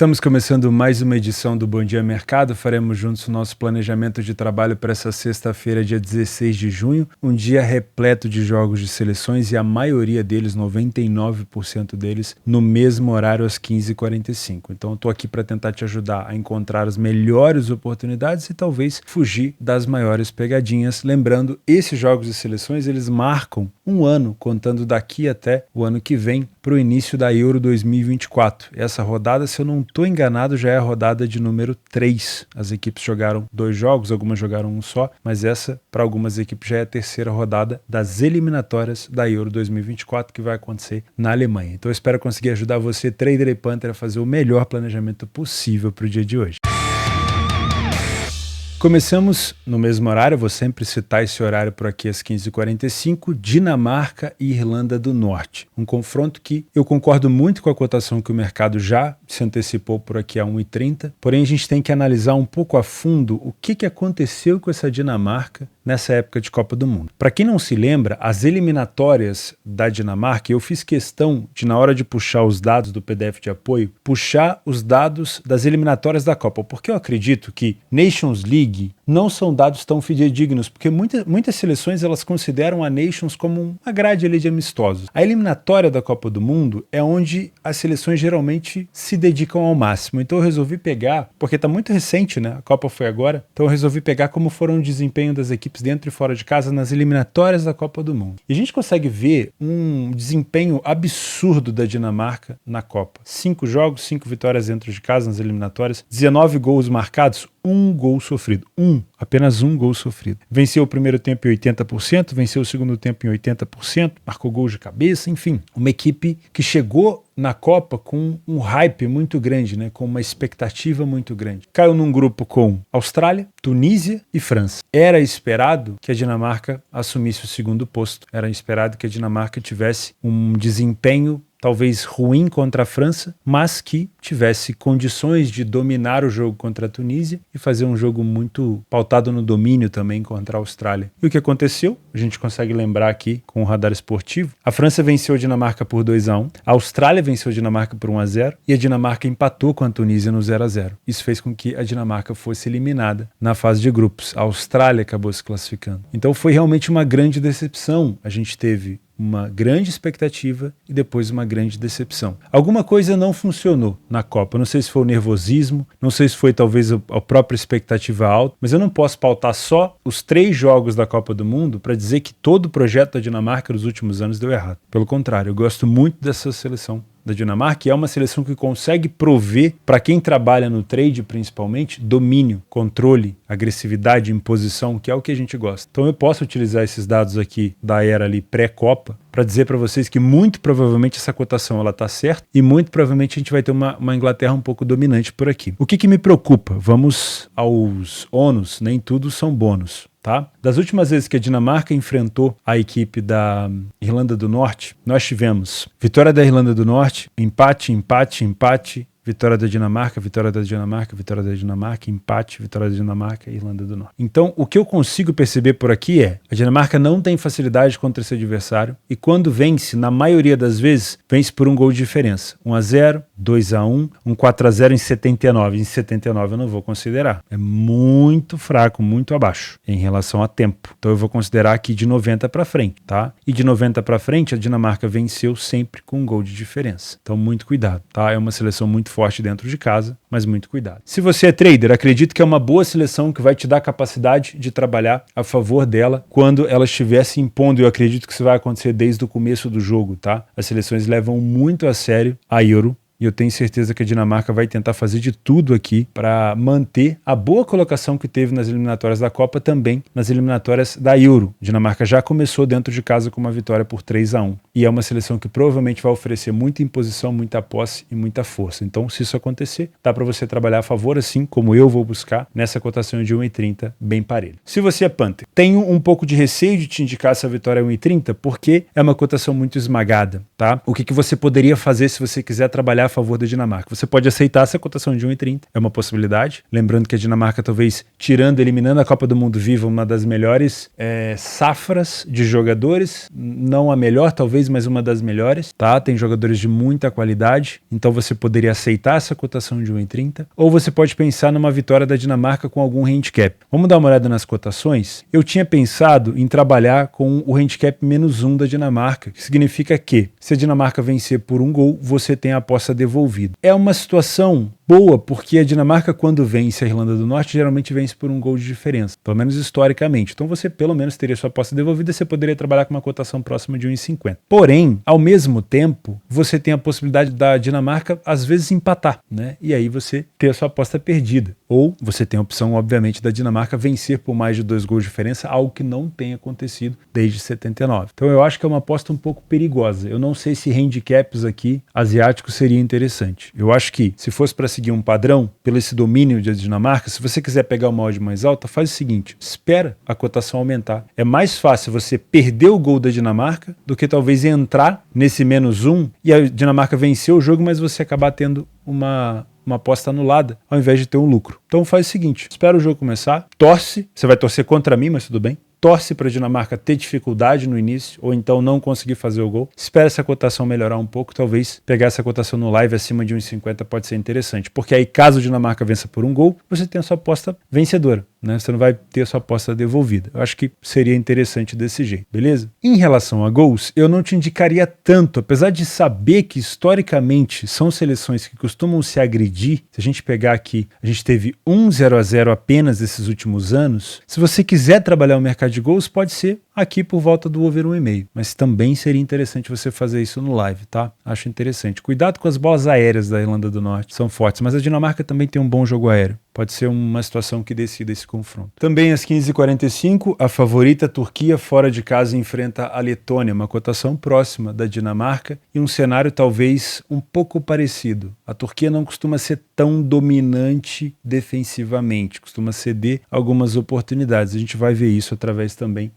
Estamos começando mais uma edição do Bom Dia Mercado. Faremos juntos o nosso planejamento de trabalho para essa sexta-feira, dia 16 de junho, um dia repleto de jogos de seleções e a maioria deles, 99% deles, no mesmo horário às 15h45. Então eu estou aqui para tentar te ajudar a encontrar as melhores oportunidades e talvez fugir das maiores pegadinhas. Lembrando, esses jogos de seleções eles marcam um ano, contando daqui até o ano que vem, para o início da Euro 2024. Essa rodada, se eu não estou enganado, já é a rodada de número 3. As equipes jogaram 2 jogos, algumas jogaram um só, mas essa, para algumas equipes, já é a terceira rodada das eliminatórias da Euro 2024, que vai acontecer na Alemanha. Então eu espero conseguir ajudar você, trader e punter, a fazer o melhor planejamento possível para o dia de hoje. Começamos no mesmo horário, vou sempre citar esse horário por aqui às 15h45, Dinamarca e Irlanda do Norte. Um confronto que eu concordo muito com a cotação que o mercado já se antecipou por aqui a 1,30, porém a gente tem que analisar um pouco a fundo o que aconteceu com essa Dinamarca nessa época de Copa do Mundo. Para quem não se lembra, as eliminatórias da Dinamarca, eu fiz questão de, na hora de puxar os dados do PDF de apoio, puxar os dados das eliminatórias da Copa, porque eu acredito que Nations League não são dados tão fidedignos, porque muitas seleções elas consideram a Nations como uma grade ali de amistosos. A eliminatória da Copa do Mundo é onde as seleções geralmente se dedicam ao máximo. Então eu resolvi pegar, porque está muito recente, né? A Copa foi agora, então eu resolvi pegar como foram o desempenho das equipes dentro e fora de casa nas eliminatórias da Copa do Mundo. E a gente consegue ver um desempenho absurdo da Dinamarca na Copa. 5 jogos, 5 vitórias dentro de casa nas eliminatórias, 19 gols marcados, 1 gol sofrido. Apenas um gol sofrido. Venceu o primeiro tempo em 80%, venceu o segundo tempo em 80%, marcou gols de cabeça, enfim. Uma equipe que chegou na Copa com um hype muito grande, né? Com uma expectativa muito grande. Caiu num grupo com Austrália, Tunísia e França. Era esperado que a Dinamarca assumisse o segundo posto. Era esperado que a Dinamarca tivesse um desempenho talvez ruim contra a França, mas que tivesse condições de dominar o jogo contra a Tunísia e fazer um jogo muito pautado no domínio também contra a Austrália. E o que aconteceu? A gente consegue lembrar aqui com o radar esportivo. A França venceu a Dinamarca por 2-1, a Austrália venceu a Dinamarca por 1-0 e a Dinamarca empatou com a Tunísia no 0-0. Isso fez com que a Dinamarca fosse eliminada na fase de grupos. A Austrália acabou se classificando. Então foi realmente uma grande decepção. A gente teve uma grande expectativa e depois uma grande decepção. Alguma coisa não funcionou na Copa. Não sei se foi o nervosismo, não sei se foi talvez a própria expectativa alta, mas eu não posso pautar só os 3 jogos da Copa do Mundo para dizer que todo o projeto da Dinamarca nos últimos anos deu errado. Pelo contrário, eu gosto muito dessa seleção da Dinamarca, e é uma seleção que consegue prover, para quem trabalha no trade principalmente, domínio, controle, agressividade, imposição, que é o que a gente gosta. Então eu posso utilizar esses dados aqui da era ali pré-Copa para dizer para vocês que muito provavelmente essa cotação ela está certa e muito provavelmente a gente vai ter uma Inglaterra um pouco dominante por aqui. O que me preocupa? Vamos aos ônus, nem tudo são bônus. Tá? Das últimas vezes que a Dinamarca enfrentou a equipe da Irlanda do Norte, nós tivemos vitória da Irlanda do Norte, empate, vitória da Dinamarca, vitória da Dinamarca, vitória da Dinamarca, empate, vitória da Dinamarca e Irlanda do Norte. Então, o que eu consigo perceber por aqui é a Dinamarca não tem facilidade contra esse adversário e quando vence, na maioria das vezes, vence por um gol de diferença. 1-0, 2-1, 4-0 em 79. Em 79 eu não vou considerar. É muito fraco, muito abaixo em relação a tempo. Então eu vou considerar aqui de 90 para frente, tá? E de 90 para frente a Dinamarca venceu sempre com um gol de diferença. Então muito cuidado, tá? É uma seleção muito forte dentro de casa, mas muito cuidado. Se você é trader, acredito que é uma boa seleção que vai te dar capacidade de trabalhar a favor dela quando ela estiver se impondo. Eu acredito que isso vai acontecer desde o começo do jogo, tá? As seleções levam muito a sério a Euro. E eu tenho certeza que a Dinamarca vai tentar fazer de tudo aqui para manter a boa colocação que teve nas eliminatórias da Copa também nas eliminatórias da Euro. A Dinamarca já começou dentro de casa com uma vitória por 3-1. E é uma seleção que provavelmente vai oferecer muita imposição, muita posse e muita força. Então, se isso acontecer, dá para você trabalhar a favor, assim como eu vou buscar nessa cotação de 1,30 bem parelho. Se você é punter, tenho um pouco de receio de te indicar essa vitória 1,30 porque é uma cotação muito esmagada, tá? O que você poderia fazer se você quiser trabalhar favor da Dinamarca. Você pode aceitar essa cotação de 1,30, é uma possibilidade. Lembrando que a Dinamarca, talvez eliminando a Copa do Mundo, viva uma das melhores safras de jogadores, não a melhor talvez, mas uma das melhores, tá? Tem jogadores de muita qualidade, então você poderia aceitar essa cotação de 1,30, ou você pode pensar numa vitória da Dinamarca com algum handicap. Vamos dar uma olhada nas cotações? Eu tinha pensado em trabalhar com o handicap -1 da Dinamarca, que significa que se a Dinamarca vencer por 1 gol, você tem a aposta devolvida. É uma situação boa, porque a Dinamarca, quando vence a Irlanda do Norte, geralmente vence por 1 gol de diferença, pelo menos historicamente. Então você pelo menos teria sua aposta devolvida e você poderia trabalhar com uma cotação próxima de 1,50. Porém, ao mesmo tempo, você tem a possibilidade da Dinamarca às vezes empatar, né? E aí você ter a sua aposta perdida. Ou você tem a opção, obviamente, da Dinamarca vencer por mais de 2 gols de diferença, algo que não tem acontecido desde 79. Então eu acho que é uma aposta um pouco perigosa. Eu não sei se handicaps aqui asiáticos seria interessante. Eu acho que se fosse para seguir um padrão, pelo esse domínio da Dinamarca, se você quiser pegar uma odd mais alta, faz o seguinte, espera a cotação aumentar. É mais fácil você perder o gol da Dinamarca do que talvez entrar nesse -1 e a Dinamarca vencer o jogo, mas você acabar tendo uma aposta anulada, ao invés de ter um lucro. Então faz o seguinte, espera o jogo começar, torce, você vai torcer contra mim, mas tudo bem, torce para a Dinamarca ter dificuldade no início, ou então não conseguir fazer o gol, espera essa cotação melhorar um pouco, talvez pegar essa cotação no live acima de 1,50 pode ser interessante, porque aí caso a Dinamarca vença por 1 gol, você tem a sua aposta vencedora, né? Você não vai ter a sua aposta devolvida. Eu acho que seria interessante desse jeito, beleza? Em relação a gols, eu não te indicaria tanto, apesar de saber que historicamente são seleções que costumam se agredir. Se a gente pegar aqui, a gente teve 0-0 apenas esses últimos anos. Se você quiser trabalhar o mercado de gols, pode ser aqui por volta do over 1,5, mas também seria interessante você fazer isso no live, tá? Acho interessante. Cuidado com as bolas aéreas da Irlanda do Norte, são fortes, mas a Dinamarca também tem um bom jogo aéreo. Pode ser uma situação que decida esse confronto. Também às 15h45, a favorita Turquia fora de casa enfrenta a Letônia, uma cotação próxima da Dinamarca e um cenário talvez um pouco parecido. A Turquia não costuma ser tão dominante defensivamente, costuma ceder algumas oportunidades. A gente vai ver isso através também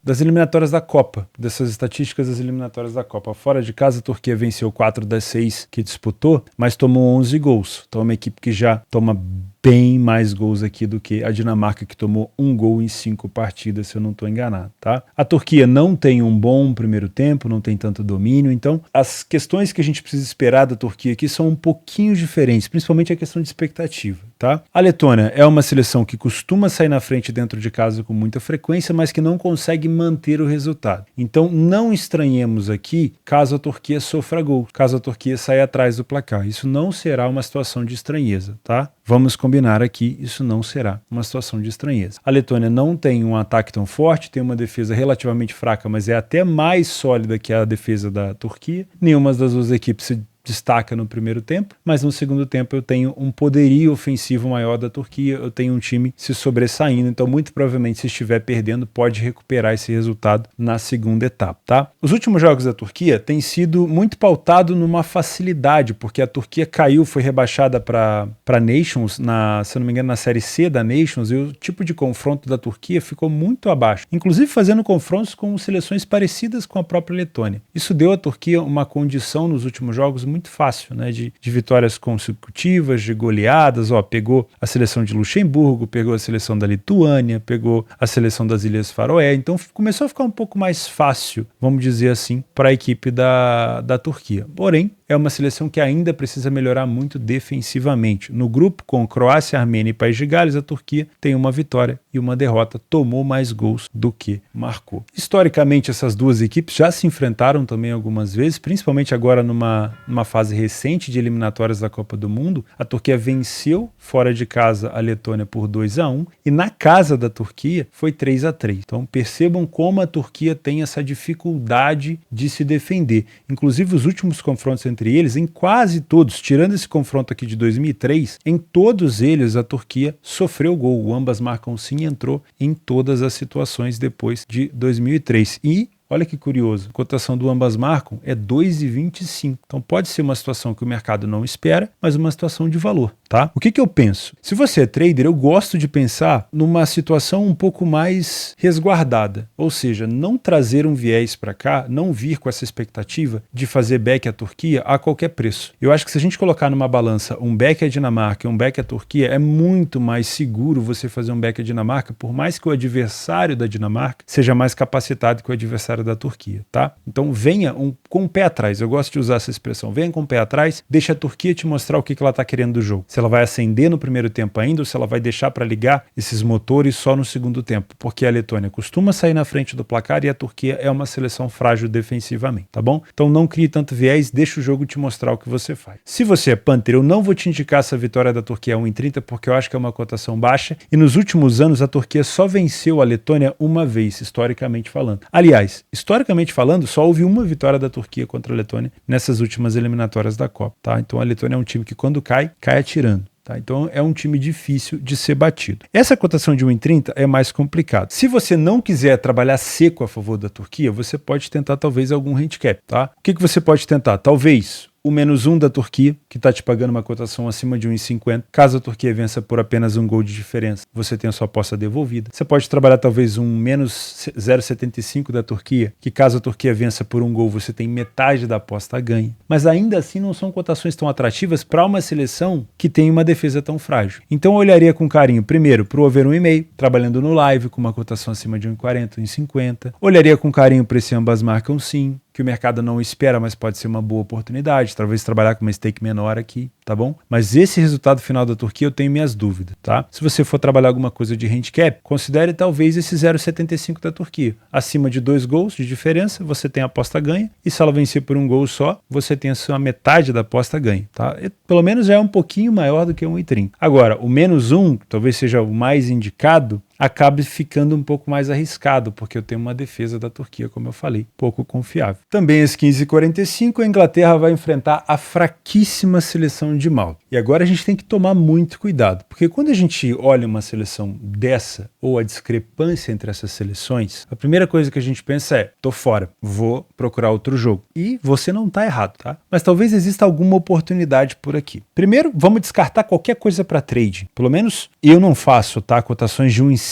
das eliminatórias da Copa, dessas estatísticas das eliminatórias da Copa. Fora de casa, a Turquia venceu 4 das 6 que disputou, mas tomou 11 gols. Então é uma equipe que já toma bem mais gols aqui do que a Dinamarca, que tomou 1 gol em 5 partidas, se eu não estou enganado, tá? A Turquia não tem um bom primeiro tempo, não tem tanto domínio, então as questões que a gente precisa esperar da Turquia aqui são um pouquinho diferentes, principalmente a questão de expectativa, tá? A Letônia é uma seleção que costuma sair na frente dentro de casa com muita frequência, mas que não consegue manter o resultado. Então não estranhemos aqui caso a Turquia sofra gol, caso a Turquia saia atrás do placar. Isso não será uma situação de estranheza, tá? Vamos combinar aqui, isso não será uma situação de estranheza. A Letônia não tem um ataque tão forte, tem uma defesa relativamente fraca, mas é até mais sólida que a defesa da Turquia. Nenhuma das duas equipes se destaca no primeiro tempo, mas no segundo tempo eu tenho um poderio ofensivo maior da Turquia, eu tenho um time se sobressaindo, então muito provavelmente se estiver perdendo pode recuperar esse resultado na segunda etapa, tá? Os últimos jogos da Turquia têm sido muito pautado numa facilidade, porque a Turquia caiu, foi rebaixada para Nations, se eu não me engano na Série C da Nations, e o tipo de confronto da Turquia ficou muito abaixo, inclusive fazendo confrontos com seleções parecidas com a própria Letônia. Isso deu à Turquia uma condição nos últimos jogos muito fácil, né, de vitórias consecutivas, de goleadas, pegou a seleção de Luxemburgo, pegou a seleção da Lituânia, pegou a seleção das Ilhas Faroé, então começou a ficar um pouco mais fácil, vamos dizer assim, para a equipe da Turquia. Porém, é uma seleção que ainda precisa melhorar muito defensivamente. No grupo com Croácia, Armênia e País de Gales, a Turquia tem uma vitória e uma derrota, tomou mais gols do que marcou. Historicamente, essas duas equipes já se enfrentaram também algumas vezes, principalmente agora numa fase recente de eliminatórias da Copa do Mundo. A Turquia venceu fora de casa a Letônia por 2-1 e na casa da Turquia foi 3-3. Então percebam como a Turquia tem essa dificuldade de se defender. Inclusive os últimos confrontos entre eles, em quase todos, tirando esse confronto aqui de 2003, em todos eles a Turquia sofreu gol. Ambas marcam sim e entrou em todas as situações depois de 2003. E Olha que curioso, a cotação do ambas marcam é 2,25. Então pode ser uma situação que o mercado não espera, mas uma situação de valor, tá? O que eu penso? Se você é trader, eu gosto de pensar numa situação um pouco mais resguardada, ou seja, não trazer um viés para cá, não vir com essa expectativa de fazer back à Turquia a qualquer preço. Eu acho que se a gente colocar numa balança um back à Dinamarca e um back à Turquia, é muito mais seguro você fazer um back à Dinamarca, por mais que o adversário da Dinamarca seja mais capacitado que o adversário da Turquia, tá? Então venha com o pé atrás, eu gosto de usar essa expressão, venha com o pé atrás, deixa a Turquia te mostrar o que ela está querendo do jogo. Se ela vai acender no primeiro tempo ainda ou se ela vai deixar para ligar esses motores só no segundo tempo, porque a Letônia costuma sair na frente do placar e a Turquia é uma seleção frágil defensivamente, tá bom? Então não crie tanto viés, deixa o jogo te mostrar o que você faz. Se você é Panther, eu não vou te indicar essa vitória da Turquia a 1,30 porque eu acho que é uma cotação baixa e nos últimos anos a Turquia só venceu a Letônia uma vez, historicamente falando. Aliás, historicamente falando, só houve uma vitória da Turquia contra a Letônia nessas últimas eliminatórias da Copa, tá? Então a Letônia é um time que quando cai, cai atirando. Tá, então é um time difícil de ser batido. Essa cotação de 1,30 é mais complicado. Se você não quiser trabalhar seco a favor da Turquia, você pode tentar talvez algum handicap, tá? O que você pode tentar? Talvez o -1 da Turquia, que está te pagando uma cotação acima de 1,50. Caso a Turquia vença por apenas um gol de diferença, você tem a sua aposta devolvida. Você pode trabalhar talvez um -0,75 da Turquia, que caso a Turquia vença por um gol, você tem metade da aposta ganha. Mas ainda assim não são cotações tão atrativas para uma seleção que tem uma defesa tão frágil. Então eu olharia com carinho, primeiro, para o over 1,5, trabalhando no live com uma cotação acima de 1,40, 1,50. Olharia com carinho para esse ambas marcam sim, que o mercado não espera, mas pode ser uma boa oportunidade, talvez trabalhar com uma stake menor aqui, tá bom? Mas esse resultado final da Turquia eu tenho minhas dúvidas, tá? Se você for trabalhar alguma coisa de handicap, considere talvez esse 0,75 da Turquia. Acima de 2 gols de diferença, você tem a aposta ganha, e se ela vencer por um gol só, você tem a sua metade da aposta ganha, tá? E, pelo menos já é um pouquinho maior do que 1,30. Agora, o -1, talvez seja o mais indicado, acabe ficando um pouco mais arriscado, porque eu tenho uma defesa da Turquia, como eu falei, pouco confiável. Também às 15h45, a Inglaterra vai enfrentar a fraquíssima seleção de Malta. E agora a gente tem que tomar muito cuidado, porque quando a gente olha uma seleção dessa, ou a discrepância entre essas seleções, a primeira coisa que a gente pensa é, tô fora, vou procurar outro jogo. E você não tá errado, tá? Mas talvez exista alguma oportunidade por aqui. Primeiro, vamos descartar qualquer coisa para trade. Pelo menos eu não faço, tá? Cotações de 1,5.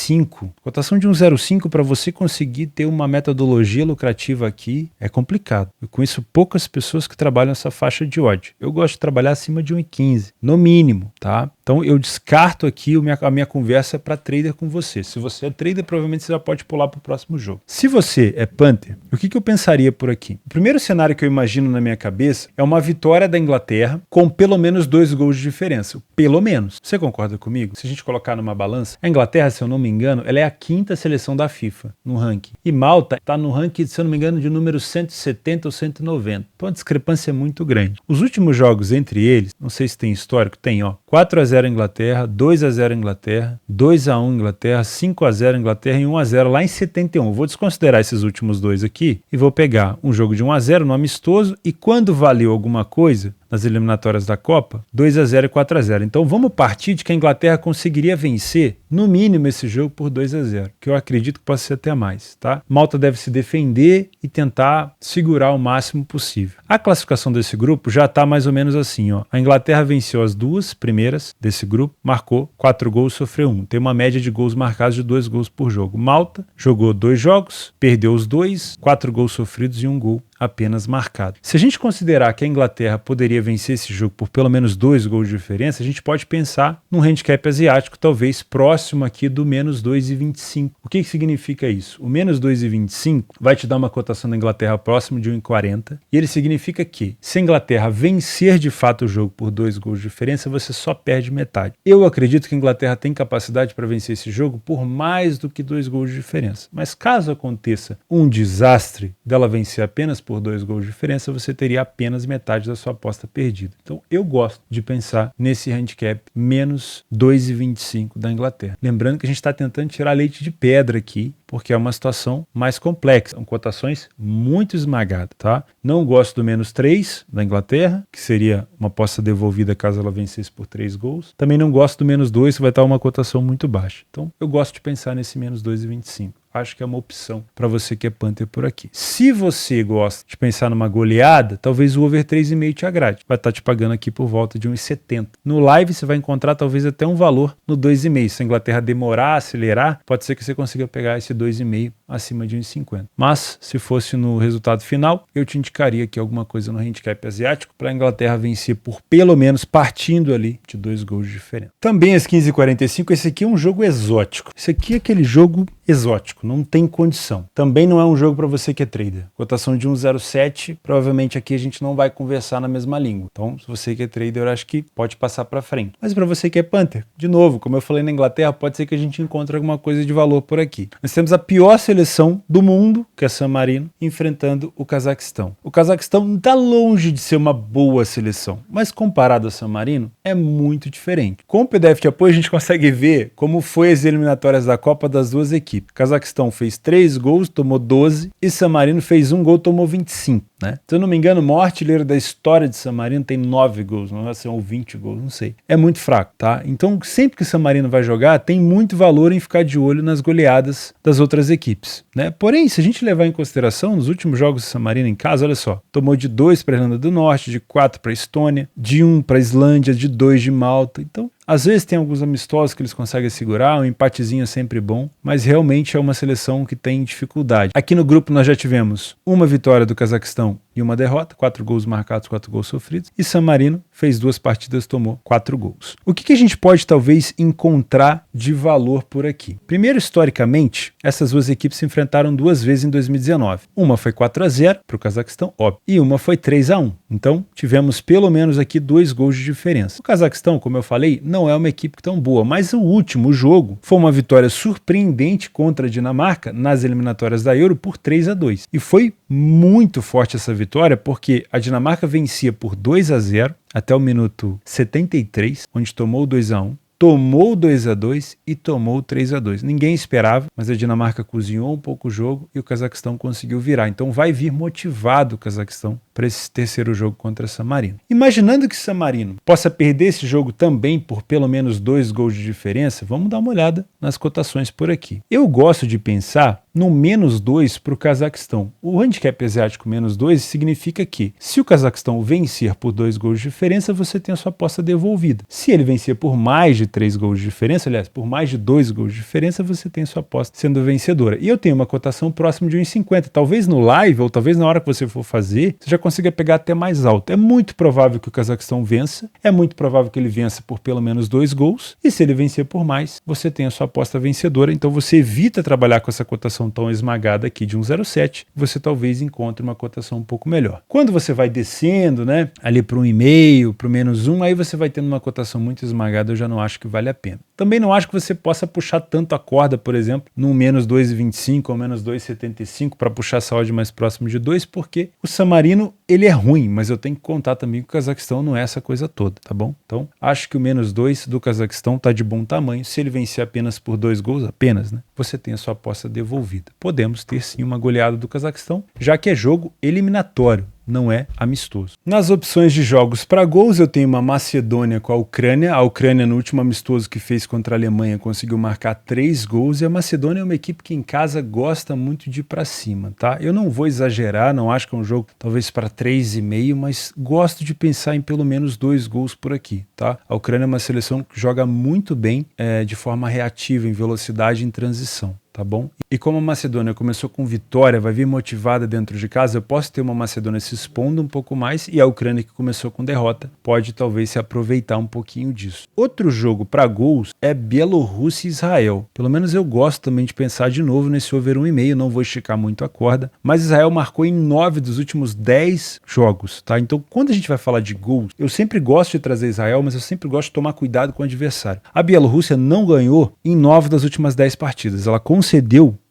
Cotação de 1,05 para você conseguir ter uma metodologia lucrativa aqui é complicado. Eu conheço poucas pessoas que trabalham essa faixa de odd. Eu gosto de trabalhar acima de 1,15, no mínimo, tá? Então eu descarto aqui a minha conversa para trader com você. Se você é trader, provavelmente você já pode pular para o próximo jogo. Se você é Panther, o que eu pensaria por aqui? O primeiro cenário que eu imagino na minha cabeça é uma vitória da Inglaterra com pelo menos 2 gols de diferença. Pelo menos. Você concorda comigo? Se a gente colocar numa balança, a Inglaterra, se eu não me engano, ela é a 5ª seleção da FIFA no ranking. E Malta está no ranking, se eu não me engano, de número 170 ou 190. Então a discrepância é muito grande. Os últimos jogos entre eles, não sei se tem histórico, tem, ó. 4-0 Inglaterra, 2-0 Inglaterra, 2-1 Inglaterra, 5-0 Inglaterra e 1-0 lá em 71. Vou desconsiderar esses últimos dois aqui e vou pegar um jogo de 1-0 no amistoso e quando valeu alguma coisa nas eliminatórias da Copa, 2-0 e 4-0. Então vamos partir de que a Inglaterra conseguiria vencer, no mínimo, esse jogo por 2-0, que eu acredito que possa ser até mais, tá? Malta deve se defender e tentar segurar o máximo possível. A classificação desse grupo já está mais ou menos assim, ó. A Inglaterra venceu as 2 primeiras desse grupo, marcou 4 gols, sofreu 1. Tem uma média de gols marcados de 2 gols por jogo. Malta jogou 2 jogos, perdeu os 2, 4 gols sofridos e 1 gol apenas marcado. Se a gente considerar que a Inglaterra poderia vencer esse jogo por pelo menos 2 gols de diferença, a gente pode pensar num handicap asiático talvez próximo aqui do -2,25. O que significa isso? O -2,25 vai te dar uma cotação da Inglaterra próximo de 1,40 e ele significa que se a Inglaterra vencer de fato o jogo por 2 gols de diferença, você só perde metade. Eu acredito que a Inglaterra tem capacidade para vencer esse jogo por mais do que 2 gols de diferença. Mas caso aconteça um desastre dela vencer apenas por 2 gols de diferença, você teria apenas metade da sua aposta perdida. Então eu gosto de pensar nesse handicap -2,25 da Inglaterra. Lembrando que a gente está tentando tirar leite de pedra aqui, porque é uma situação mais complexa, são cotações muito esmagadas, tá? Não gosto do -3 da Inglaterra, que seria uma aposta devolvida caso ela vencesse por 3 gols. Também não gosto do -2, que vai estar uma cotação muito baixa. Então eu gosto de pensar nesse -2,25. acho que é uma opção para você que é Panther por aqui. Se você gosta de pensar numa goleada, talvez o over 3,5 te agrade. Vai estar te pagando aqui por volta de 1,70. No live você vai encontrar talvez até um valor no 2,5. Se a Inglaterra demorar, acelerar, pode ser que você consiga pegar esse 2,5 acima de 1,50. Mas se fosse no resultado final, eu te indicaria aqui alguma coisa no handicap asiático para a Inglaterra vencer por pelo menos partindo ali de 2 gols de diferença. Também às 15h45, esse aqui é um jogo exótico. Esse aqui é aquele jogo exótico, não tem condição. Também não é um jogo para você que é trader. Cotação de 1,07, provavelmente aqui a gente não vai conversar na mesma língua. Então, se você que é trader, eu acho que pode passar para frente. Mas para você que é Panther, de novo, como eu falei na Inglaterra, pode ser que a gente encontre alguma coisa de valor por aqui. Nós temos a pior seleção do mundo, que é San Marino, enfrentando o Cazaquistão. O Cazaquistão está longe de ser uma boa seleção, mas comparado a San Marino, é muito diferente. Com o PDF de apoio, a gente consegue ver como foi as eliminatórias da Copa das duas equipes. Cazaquistão fez 3 gols, tomou 12, e San Marino fez 1 gol, tomou 25. Né? Se eu não me engano, o maior artilheiro da história de San Marino tem 9 gols, não vai ser ou 20 gols, não sei. É muito fraco, tá? Então, sempre que o San Marino vai jogar, tem muito valor em ficar de olho nas goleadas das outras equipes, né? Porém, se a gente levar em consideração, nos últimos jogos do San Marino em casa, olha só, tomou de 2 para a Irlanda do Norte, de 4 para a Estônia, de 1 para a Islândia, de 2 de Malta. Então, às vezes tem alguns amistosos que eles conseguem segurar, um empatezinho é sempre bom, mas realmente é uma seleção que tem dificuldade. Aqui no grupo nós já tivemos uma vitória do Cazaquistão e uma derrota, 4 gols marcados, 4 gols sofridos, e San Marino fez 2 partidas, tomou 4 gols. O que a gente pode talvez encontrar de valor por aqui? Primeiro, historicamente, essas duas equipes se enfrentaram 2 vezes em 2019. Uma foi 4-0 para o Cazaquistão, óbvio, e uma foi 3-1. Então, tivemos pelo menos aqui 2 gols de diferença. O Cazaquistão, como eu falei, não é uma equipe tão boa, mas o último jogo foi uma vitória surpreendente contra a Dinamarca nas eliminatórias da Euro por 3-2. E foi muito forte essa vitória porque a Dinamarca vencia por 2-0 até o minuto 73, onde tomou 2-1. Tomou 2-2 e tomou 3-2. Ninguém esperava, mas a Dinamarca cozinhou um pouco o jogo e o Cazaquistão conseguiu virar. Então vai vir motivado o Cazaquistão para esse terceiro jogo contra San Marino. Imaginando que San Marino possa perder esse jogo também por pelo menos 2 gols de diferença, vamos dar uma olhada nas cotações por aqui. Eu gosto de pensar no -2 para o Cazaquistão. O handicap asiático -2 significa que se o Cazaquistão vencer por 2 gols de diferença, você tem a sua aposta devolvida. Se ele vencer por mais de 3 gols de diferença, aliás, por mais de 2 gols de diferença, você tem a sua aposta sendo vencedora. E eu tenho uma cotação próxima de 1,50. Talvez no live, ou talvez na hora que você for fazer, você já consiga pegar até mais alto. É muito provável que o Cazaquistão vença, é muito provável que ele vença por pelo menos 2 gols, e se ele vencer por mais, você tem a sua aposta vencedora. Então você evita trabalhar com essa cotação tão esmagada aqui de 1,07, você talvez encontre uma cotação um pouco melhor. Quando você vai descendo, né, ali para 1,5, para o -1, aí você vai tendo uma cotação muito esmagada, eu já não acho que vale a pena. Também não acho que você possa puxar tanto a corda, por exemplo, num -2,25 ou -2,75 para puxar essa odd mais próximo de 2, porque o San Marino, ele é ruim, mas eu tenho que contar também que o Cazaquistão não é essa coisa toda, tá bom? Então, acho que o -2 do Cazaquistão tá de bom tamanho. Se ele vencer apenas por 2 gols, apenas, né, você tem a sua aposta devolvida. Podemos ter sim uma goleada do Cazaquistão, já que é jogo eliminatório, não é amistoso. Nas opções de jogos para gols, eu tenho uma Macedônia com a Ucrânia. A Ucrânia, no último amistoso que fez contra a Alemanha, conseguiu marcar 3 gols, e a Macedônia é uma equipe que em casa gosta muito de ir para cima, tá? Eu não vou exagerar, não acho que é um jogo talvez para 3,5, mas gosto de pensar em pelo menos 2 gols por aqui, tá? A Ucrânia é uma seleção que joga muito bem de forma reativa, em velocidade e em transição. Tá bom? E como a Macedônia começou com vitória, vai vir motivada dentro de casa, eu posso ter uma Macedônia se expondo um pouco mais, e a Ucrânia, que começou com derrota, pode talvez se aproveitar um pouquinho disso. Outro jogo para gols é Bielorrússia e Israel. Pelo menos eu gosto também de pensar de novo nesse over 1,5, não vou esticar muito a corda, mas Israel marcou em 9 dos últimos 10 jogos, tá? Então, quando a gente vai falar de gols, eu sempre gosto de trazer Israel, mas eu sempre gosto de tomar cuidado com o adversário. A Bielorrússia não ganhou em 9 das últimas 10 partidas, ela concedeu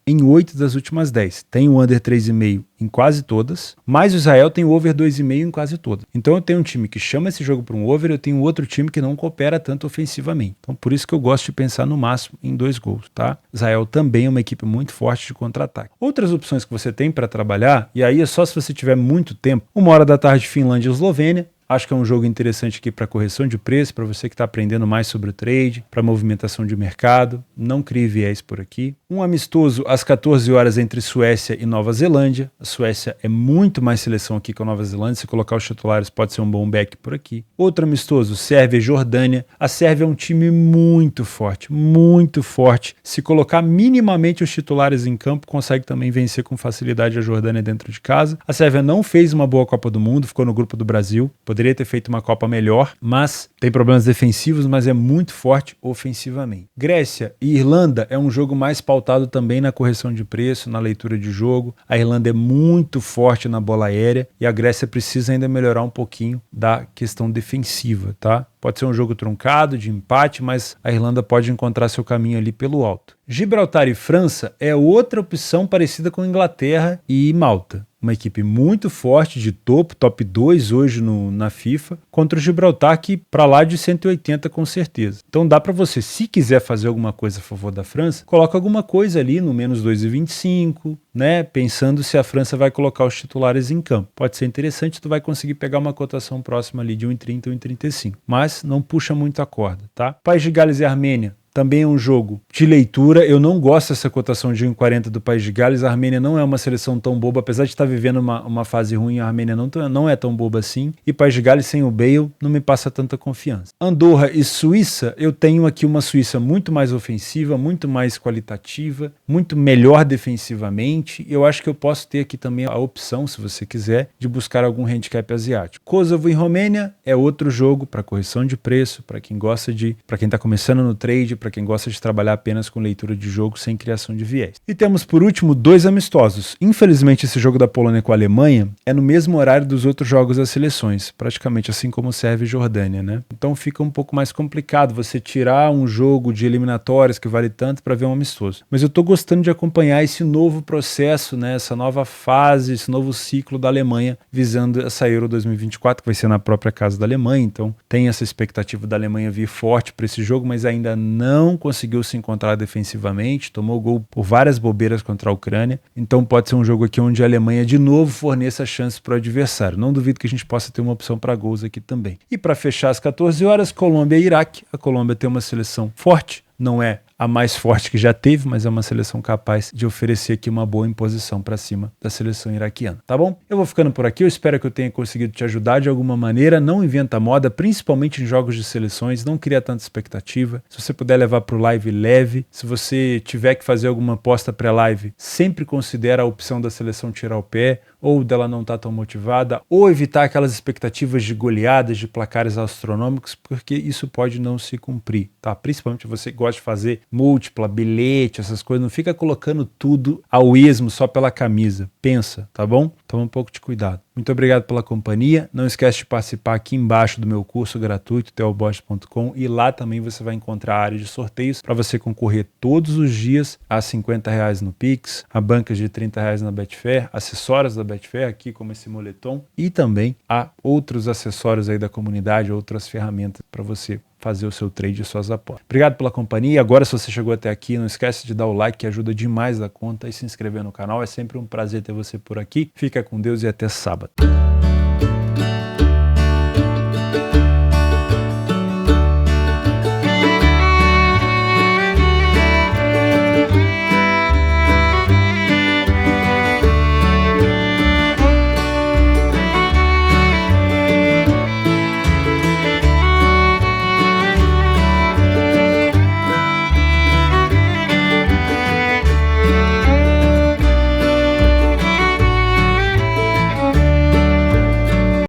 em 8 das últimas 10. Tem o under 3,5 em quase todas, mas o Israel tem o over 2,5 em quase todas. Então eu tenho um time que chama esse jogo para um over, eu tenho outro time que não coopera tanto ofensivamente. Então por isso que eu gosto de pensar no máximo em 2 gols, tá? Israel também é uma equipe muito forte de contra-ataque. Outras opções que você tem para trabalhar, e aí é só se você tiver muito tempo, 1h da tarde Finlândia e Eslovênia, Acho que é um jogo interessante aqui para correção de preço, para você que está aprendendo mais sobre o trade, para movimentação de mercado. Não crie viés por aqui. Um amistoso às 14 horas entre Suécia e Nova Zelândia. A Suécia é muito mais seleção aqui que a Nova Zelândia. Se colocar os titulares pode ser um bom back por aqui. Outro amistoso, Sérvia e Jordânia. A Sérvia é um time muito forte, muito forte. Se colocar minimamente os titulares em campo, consegue também vencer com facilidade a Jordânia dentro de casa. A Sérvia não fez uma boa Copa do Mundo, ficou no grupo do Brasil. Poderia ter feito uma Copa melhor, mas tem problemas defensivos, mas é muito forte ofensivamente. Grécia e Irlanda é um jogo mais pautado também na correção de preço, na leitura de jogo. A Irlanda é muito forte na bola aérea e a Grécia precisa ainda melhorar um pouquinho da questão defensiva, tá? Pode ser um jogo truncado, de empate, mas a Irlanda pode encontrar seu caminho ali pelo alto. Gibraltar e França é outra opção parecida com Inglaterra e Malta. Uma equipe muito forte, de topo, top 2 hoje na FIFA, contra o Gibraltar, que para lá de 180 com certeza. Então dá para você, se quiser fazer alguma coisa a favor da França, coloca alguma coisa ali no menos 2,25, né? Pensando se a França vai colocar os titulares em campo. Pode ser interessante, tu vai conseguir pegar uma cotação próxima ali de 1,30 ou 1,35. Mas não puxa muito a corda, tá? País de Gales e Armênia. Também é um jogo de leitura. Eu não gosto dessa cotação de 1,40 do País de Gales. A Armênia não é uma seleção tão boba, apesar de estar vivendo uma fase ruim, a Armênia não é tão boba assim. E País de Gales sem o Bale não me passa tanta confiança. Andorra e Suíça, eu tenho aqui uma Suíça muito mais ofensiva, muito mais qualitativa, muito melhor defensivamente. Eu acho que eu posso ter aqui também a opção, se você quiser, de buscar algum handicap asiático. Kosovo e Romênia é outro jogo para correção de preço, para quem gosta para quem está começando no trade, para quem gosta de trabalhar apenas com leitura de jogo sem criação de viés. E temos por último 2 amistosos. Infelizmente esse jogo da Polônia com a Alemanha é no mesmo horário dos outros jogos das seleções, praticamente assim como Sérvia e Jordânia, né? Então fica um pouco mais complicado você tirar um jogo de eliminatórias que vale tanto para ver um amistoso. Mas eu tô gostando de acompanhar esse novo processo, né? Essa nova fase, esse novo ciclo da Alemanha visando essa Euro 2024, que vai ser na própria casa da Alemanha. Então tem essa expectativa da Alemanha vir forte para esse jogo, mas ainda não conseguiu se encontrar defensivamente, tomou gol por várias bobeiras contra a Ucrânia, então pode ser um jogo aqui onde a Alemanha de novo forneça chances para o adversário. Não duvido que a gente possa ter uma opção para gols aqui também. E para fechar às 14 horas, Colômbia e Iraque. A Colômbia tem uma seleção forte, não é a mais forte que já teve, mas é uma seleção capaz de oferecer aqui uma boa imposição para cima da seleção iraquiana, tá bom? Eu vou ficando por aqui, eu espero que eu tenha conseguido te ajudar de alguma maneira. Não inventa moda, principalmente em jogos de seleções, não cria tanta expectativa. Se você puder levar para o live, leve. Se você tiver que fazer alguma aposta pré-live, sempre considera a opção da seleção tirar o pé, ou dela não estar tão motivada, ou evitar aquelas expectativas de goleadas, de placares astronômicos, porque isso pode não se cumprir, tá? Principalmente você que gosta de fazer múltipla, bilhete, essas coisas, não fica colocando tudo ao esmo só pela camisa. Pensa, tá bom? Toma um pouco de cuidado. Muito obrigado pela companhia. Não esquece de participar aqui embaixo do meu curso gratuito, theobot.com, e lá também você vai encontrar a área de sorteios para você concorrer todos os dias a R$50 no Pix, a bancas de R$30 na Betfair, acessórios da Betfair, aqui como esse moletom, e também a outros acessórios aí da comunidade, outras ferramentas para você fazer o seu trade e suas apostas. Obrigado pela companhia. Agora, se você chegou até aqui, não esquece de dar o like, que ajuda demais a conta, e se inscrever no canal. É sempre um prazer ter você por aqui. Fica com Deus e até sábado.